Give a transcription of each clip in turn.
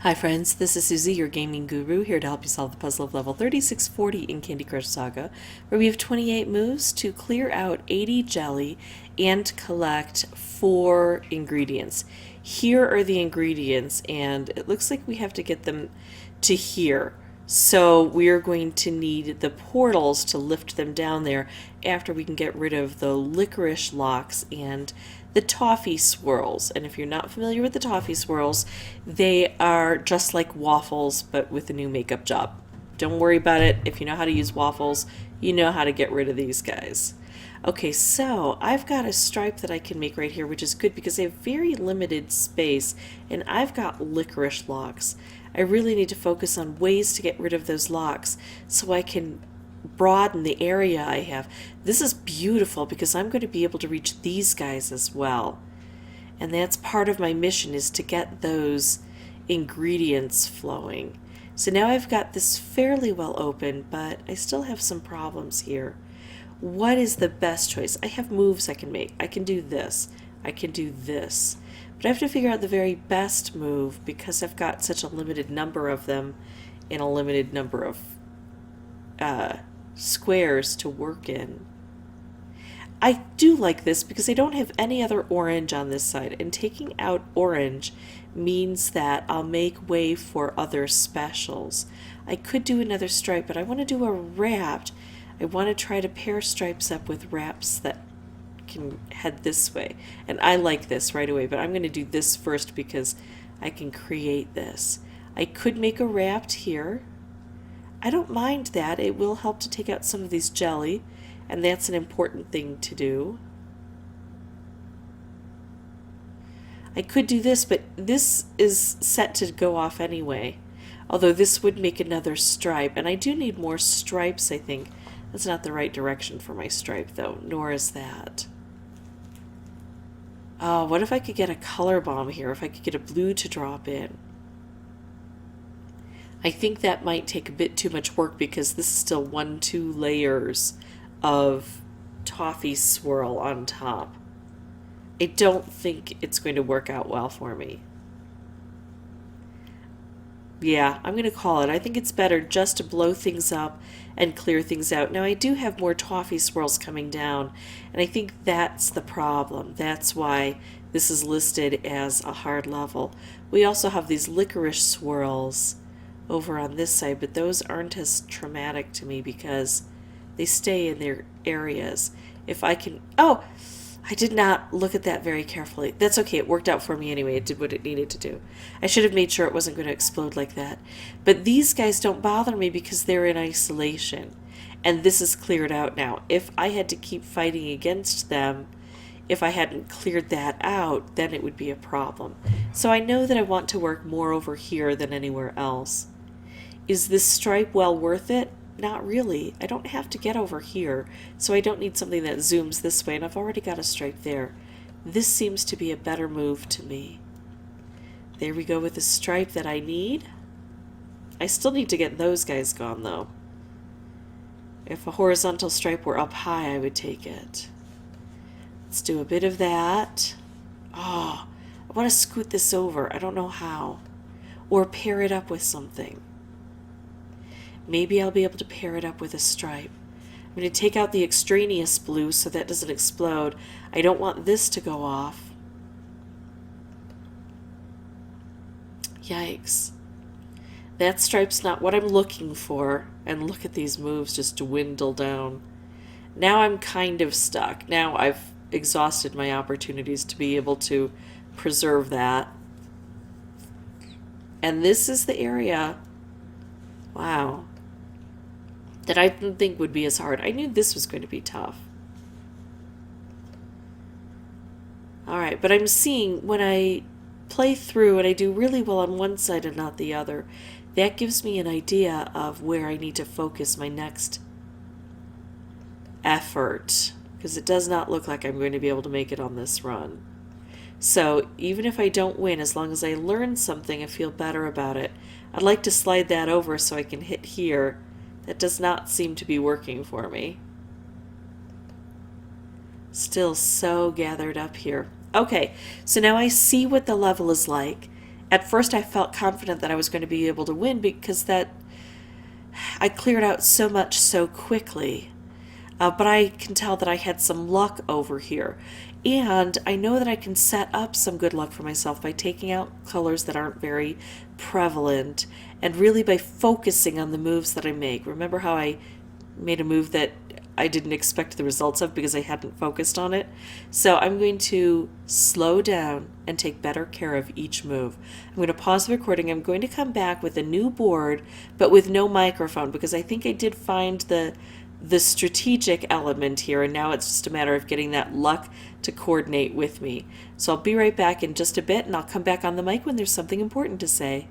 Hi friends, this is Susie, your gaming guru, here to help you solve the puzzle of level 3640 in Candy Crush Saga, where we have 28 moves to clear out 80 jelly and collect 4 ingredients. Here are the ingredients, and it looks like we have to get them to here. So we're going to need the portals to lift them down there after we can get rid of the licorice locks and the toffee swirls. And if you're not familiar with the toffee swirls, they are just like waffles but with a new makeup job. Don't worry about it. If you know how to use waffles, you know how to get rid of these guys. Okay, so I've got a stripe that I can make right here, which is good because I have very limited space and I've got licorice locks. I really need to focus on ways to get rid of those locks so I can broaden the area I have. This is beautiful because I'm going to be able to reach these guys as well. And that's part of my mission, is to get those ingredients flowing. So now I've got this fairly well open, but I still have some problems here. What is the best choice? I have moves I can make. I can do this. I can do this. But I have to figure out the very best move because I've got such a limited number of them and a limited number of squares to work in. I do like this because I don't have any other orange on this side, and taking out orange means that I'll make way for other specials. I could do another stripe, but I want to do a wrapped. I want to try to pair stripes up with wraps that can head this way. And I like this right away, but I'm going to do this first because I can create this. I could make a wrapped here. I don't mind that. It will help to take out some of these jelly, and that's an important thing to do. I could do this, but this is set to go off anyway. Although this would make another stripe, and I do need more stripes, I think. That's not the right direction for my stripe, though, nor is that. Oh, what if I could get a color bomb here? If I could get a blue to drop in. I think that might take a bit too much work because this is still 2 layers of toffee swirl on top. I don't think it's going to work out well for me. Yeah, I'm going to call it. I think it's better just to blow things up and clear things out. Now, I do have more toffee swirls coming down, and I think that's the problem. That's why this is listed as a hard level. We also have these licorice swirls over on this side, but those aren't as traumatic to me because they stay in their areas. If I can... Oh! I did not look at that very carefully. That's okay. It worked out for me anyway. It did what it needed to do. I should have made sure it wasn't going to explode like that. But these guys don't bother me because they're in isolation. And this is cleared out now. If I had to keep fighting against them, if I hadn't cleared that out, then it would be a problem. So I know that I want to work more over here than anywhere else. Is this stripe well worth it? Not really. I don't have to get over here, so I don't need something that zooms this way, and I've already got a stripe there. This seems to be a better move to me. There we go with the stripe that I need. I still need to get those guys gone, though. If a horizontal stripe were up high, I would take it. Let's do a bit of that. Oh, I want to scoot this over. I don't know how. Or pair it up with something. Maybe I'll be able to pair it up with a stripe. I'm going to take out the extraneous blue so that doesn't explode. I don't want this to go off. Yikes. That stripe's not what I'm looking for. And look at these moves just dwindle down. Now I'm kind of stuck. Now I've exhausted my opportunities to be able to preserve that. And this is the area. Wow. That I didn't think would be as hard. I knew this was going to be tough. Alright, but I'm seeing when I play through and I do really well on one side and not the other, that gives me an idea of where I need to focus my next effort, because it does not look like I'm going to be able to make it on this run. So even if I don't win, as long as I learn something, I feel better about it. I'd like to slide that over so I can hit here. That does not seem to be working for me. Still so gathered up here. Okay, so now I see what the level is like, at first I felt confident that I was going to be able to win because that I cleared out so much so quickly. But I can tell that I had some luck over here. And I know that I can set up some good luck for myself by taking out colors that aren't very prevalent and really by focusing on the moves that I make. Remember how I made a move that I didn't expect the results of because I hadn't focused on it? So I'm going to slow down and take better care of each move. I'm going to pause the recording. I'm going to come back with a new board, but with no microphone because I think I did find the strategic element here, and now it's just a matter of getting that luck to coordinate with me. So I'll be right back in just a bit, and I'll come back on the mic when there's something important to say.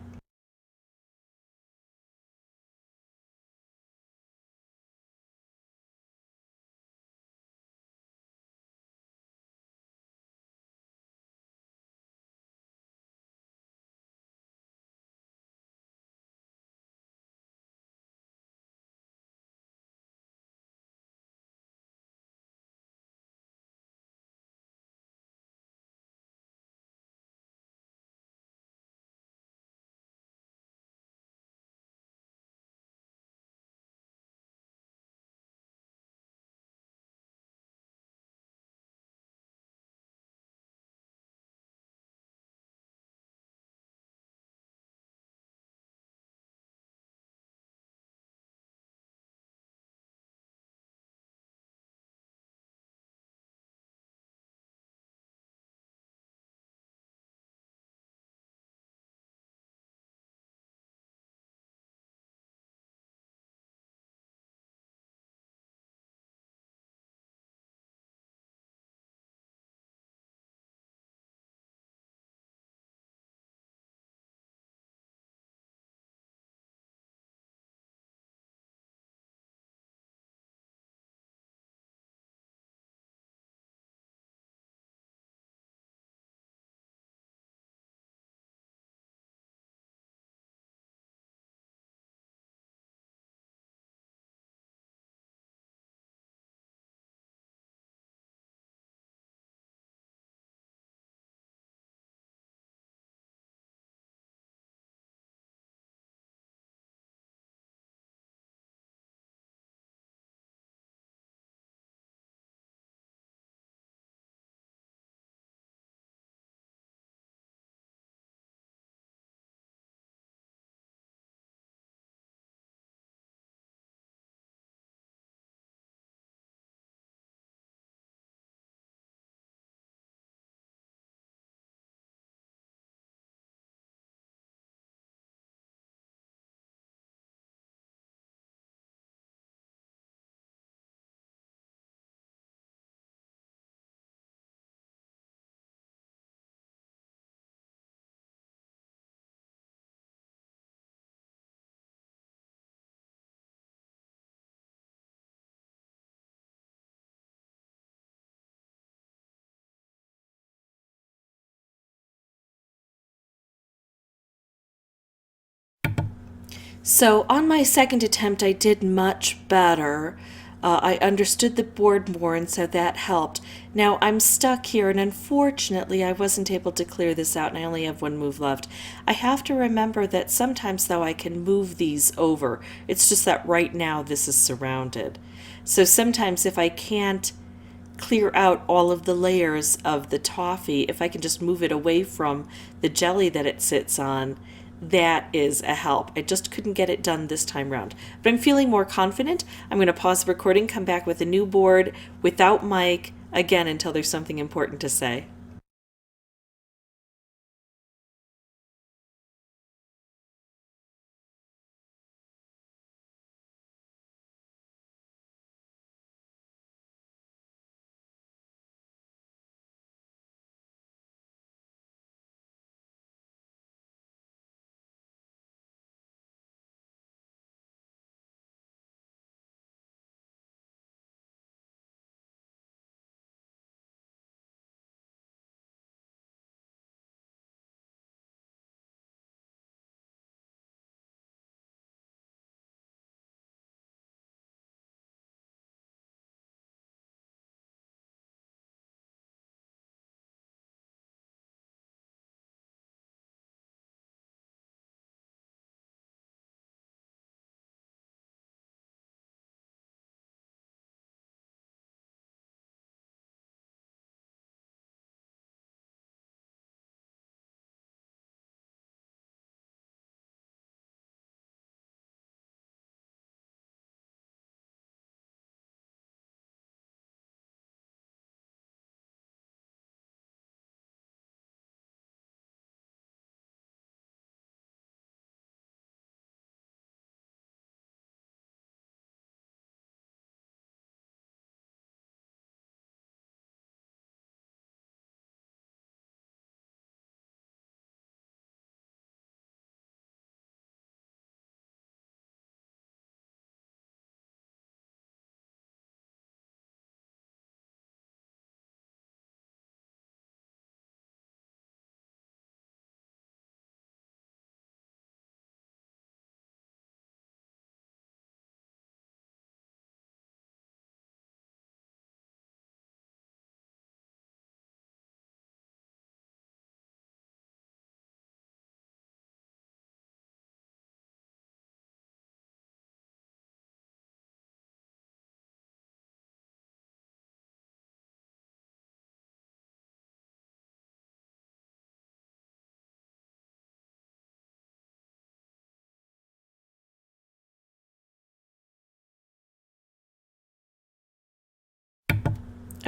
So on my second attempt, I did much better. I understood the board more, and so that helped. Now I'm stuck here, and unfortunately, I wasn't able to clear this out, and I only have one move left. I have to remember that sometimes, though, I can move these over. It's just that right now this is surrounded. So sometimes, if I can't clear out all of the layers of the toffee, if I can just move it away from the jelly that it sits on, that is a help. I just couldn't get it done this time round. But I'm feeling more confident. I'm going to pause the recording, come back with a new board without mic again until there's something important to say.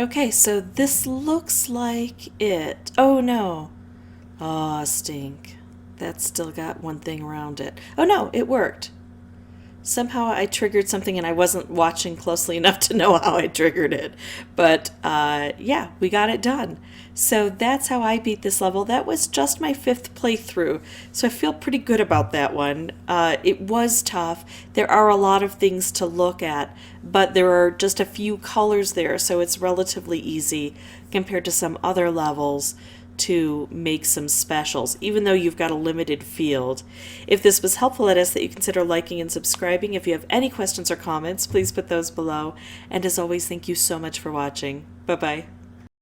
Okay, so this looks like it. Oh no. Oh, stink. That's still got one thing around it. Oh no, it worked. Somehow I triggered something and I wasn't watching closely enough to know how I triggered it. But yeah, we got it done. So that's how I beat this level. That was just my 5th playthrough. So I feel pretty good about that one. It was tough. There are a lot of things to look at, but there are just a few colors there, so it's relatively easy compared to some other levels to make some specials, even though you've got a limited field. If this was helpful, I'd ask that you consider liking and subscribing. If you have any questions or comments, please put those below. And as always, thank you so much for watching. Bye-bye.